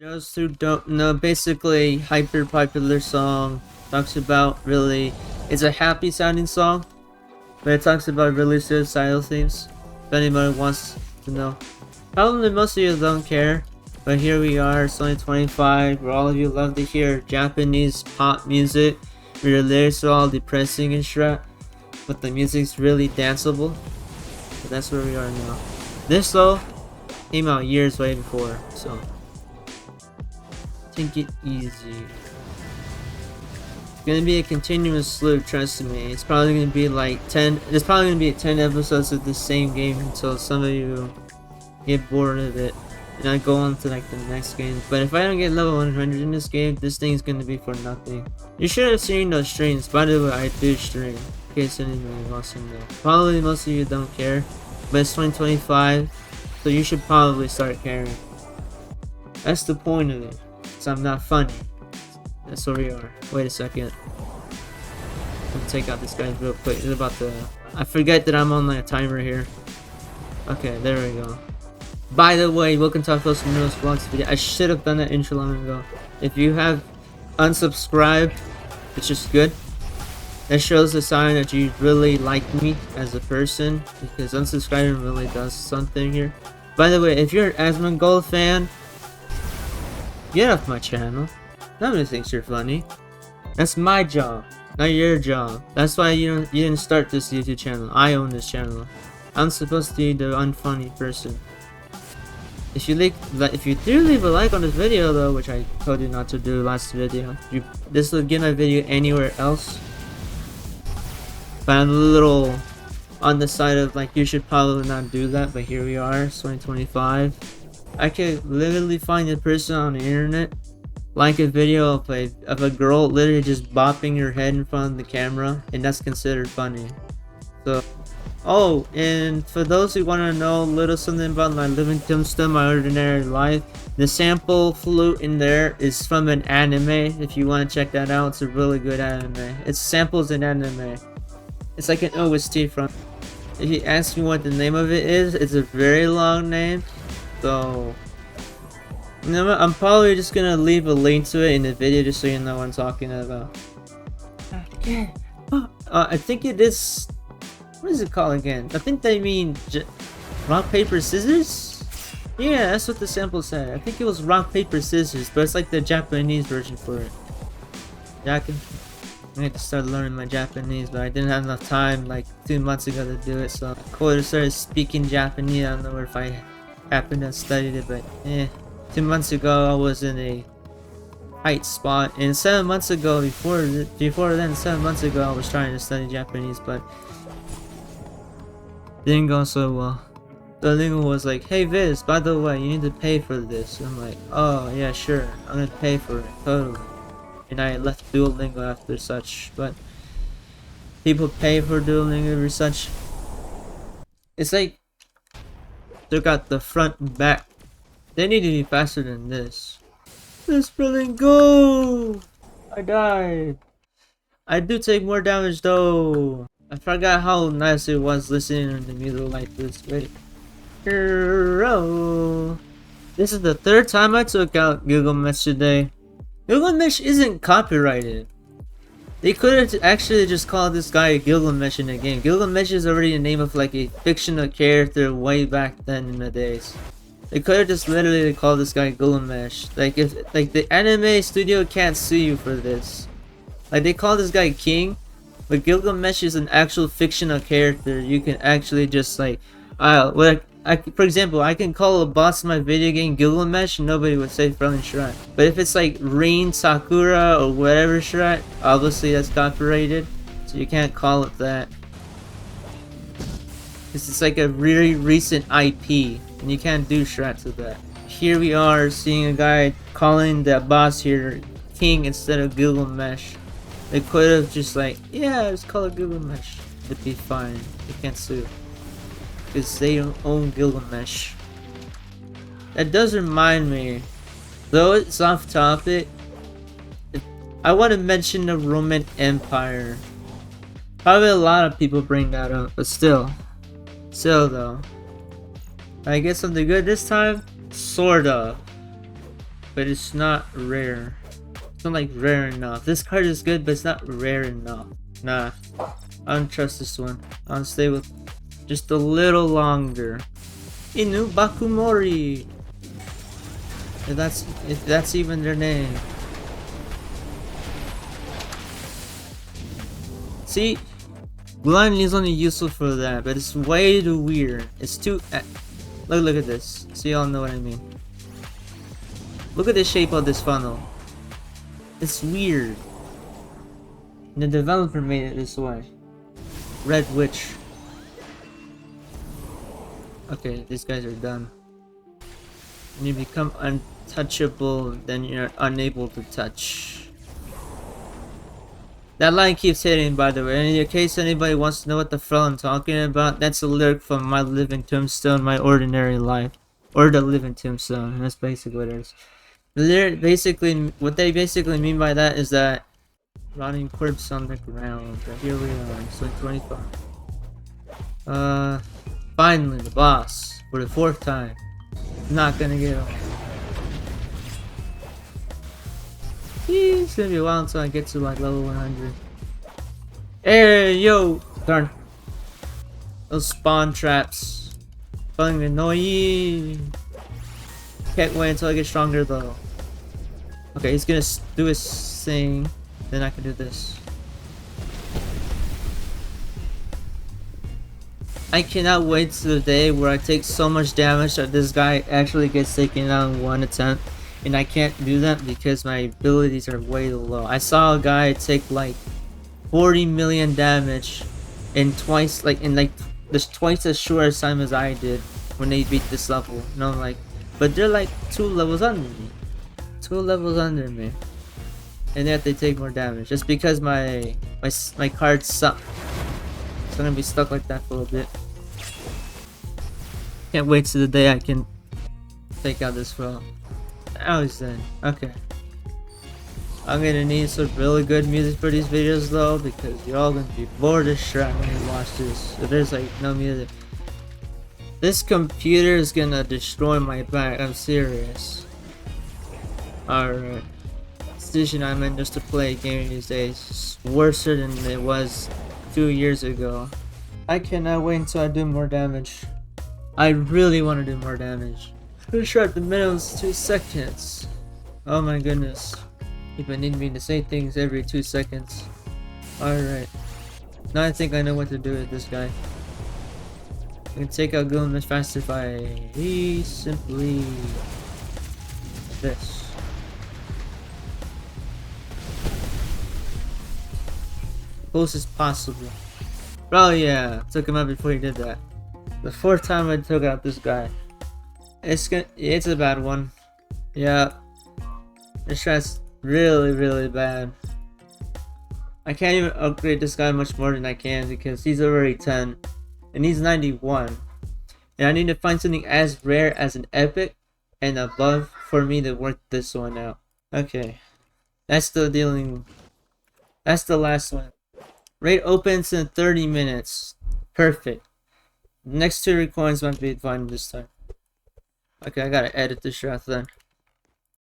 Those who don't know, basically, hyper popular song talks about really, it's a happy sounding song, but it talks about really suicidal themes. If anybody wants to know, probably most of you don't care, but here we are. It's only 25. Where all of you love to hear Japanese pop music, where the lyrics are all depressing and shit, but the music's really danceable. But that's where we are now. This though came out years way before, so. Take it easy. It's gonna be a continuous loop, trust me. It's probably gonna be like 10. There's probably gonna be 10 episodes of the same game until some of you get bored of it and I go on to like the next game. But if I don't get level 100 in this game, this thing's gonna be for nothing. You should have seen those streams. By the way, I do stream, in case anybody wants to know. Probably most of you don't care, but it's 2025, so you should probably start caring. That's the point of it. So I'm not funny. That's where we are. Wait a second. Let me take out this guy real quick. It's about to. I forget that I'm on like a timer here. Okay, there we go. By the way, welcome to our first newest vlogs video. I should have done that intro long ago. If you have unsubscribed, which is good, that shows a sign that you really like me as a person, because unsubscribing really does something here. By the way, if you're an Asmongold fan, get off my channel. Nobody thinks you're funny. That's my job, not your job. That's why you didn't start this YouTube channel. I own this channel. I'm supposed to be the unfunny person. If you do leave a like on this video though, which I told you not to do last video, this will get my video anywhere else. But I'm a little on the side of like you should probably not do that. But here we are, it's 2025. I could literally find a person on the internet, like a video of a girl literally just bopping her head in front of the camera, and that's considered funny. So, oh, and for those who want to know a little something about my living tombstone, my ordinary life, the sample flute in there is from an anime. If you want to check that out, it's a really good anime. It samples an anime. It's like an OST from. If you ask me what the name of it is, it's a very long name. So, you know what? I'm probably just gonna leave a link to it in the video just so you know what I'm talking about. Okay. I think it is. What is it called again? I think they mean rock, paper, scissors? Yeah, that's what the sample said. I think it was rock, paper, scissors, but it's like the Japanese version for it. I need to start learning my Japanese, but I didn't have enough time like 2 months ago to do it, so I could have started speaking Japanese. I don't know if I happened to study it, but 2 months ago I was in a tight spot, and 7 months ago before then 7 months ago I was trying to study Japanese, but didn't go so well. The lingual was like, hey Viz, by the way, you need to pay for this. I'm like, oh yeah, sure, I'm gonna pay for it, totally. And I left Duolingo after such, but people pay for Duolingo or such. It's like they got the front and back. They need to be faster than this. Let's spelling go! I died. I do take more damage though. I forgot how nice it was listening to the music like this. Wait. Hero. This is the third time I took out Gilgamesh today. Gilgamesh isn't copyrighted. They could have actually just called this guy Gilgamesh in the game. Gilgamesh is already the name of like a fictional character way back then in the days. They could have just literally called this guy Gilgamesh. Like if the anime studio can't sue you for this. Like they call this guy King, but Gilgamesh is an actual fictional character. You can actually just like, for example, I can call a boss in my video game Gilgamesh and nobody would say Friendly Shrine. But if it's like Rin Sakura or whatever shrine, obviously that's copyrighted, so you can't call it that. It's like a really recent IP, and you can't do shrats with that. Here we are seeing a guy calling the boss here King instead of Gilgamesh. They could have just like, yeah, just call it Gilgamesh. It'd be fine. They can't sue. Because they don't own Gilgamesh. That does remind me, though it's off topic, I want to mention the Roman Empire. Probably a lot of people bring that up, but still though, I get something good this time? Sort of. but it's not rare. It's not like rare enough. This card is good, but it's not rare enough. Nah, I don't trust this one. I'll stay with just a little longer. Inu Bakumori. If that's even their name. See, blinding is only useful for that, but it's way too weird. It's too. Look at this. So y'all know what I mean. Look at the shape of this funnel. It's weird. The developer made it this way. Red Witch. Okay, these guys are done. When you become untouchable, then you're unable to touch. That line keeps hitting, by the way. In case anybody wants to know what the hell I'm talking about, that's a lyric from My Living Tombstone, My Ordinary Life. Or The Living Tombstone. That's basically what it is. The lyric, basically, what they basically mean by that is that rotting corpse on the ground. But here we are, it's like 25. Finally, the boss. For the 4th time. Not gonna get him. It's gonna be a while until I get to like level 100. Hey, yo! Darn. Those spawn traps. Fucking annoying. Can't wait until I get stronger though. Okay, he's gonna do his thing. Then I can do this. I cannot wait to the day where I take so much damage that this guy actually gets taken out in one attempt. And I can't do that because my abilities are way low. I saw a guy take like 40 million damage in twice as short a time as I did when they beat this level. And I'm like, but they're like 2 levels under me. 2 levels under me. And yet they take more damage. Just because my cards suck. So I'm gonna be stuck like that for a little bit. Can't wait to the day I can take out this foe. Now he's done. Okay. I'm gonna need some really good music for these videos though, because you're all gonna be bored as shit when you watch this. If there's like no music. This computer is gonna destroy my back, I'm serious. Alright. Decision I'm in just to play a game these days. It's worse than it was 2 years ago. I cannot wait until I do more damage. I really want to do more damage. Pretty sure at the minimum is 2 seconds. Oh my goodness. People need me to say things every 2 seconds. Alright. Now I think I know what to do with this guy. I can take out Goon much faster if I simply this. Closest possible. Oh yeah, took him out before he did that. The 4th time I took out this guy. It's a bad one. Yeah. This strat's really bad. I can't even upgrade this guy much more than I can because he's already 10. And he's 91. And I need to find something as rare as an epic and above for me to work this one out. Okay. That's the last one. Raid opens in 30 minutes. Perfect. Next 2 recordings might be fine this time. Okay, I gotta edit this shot then.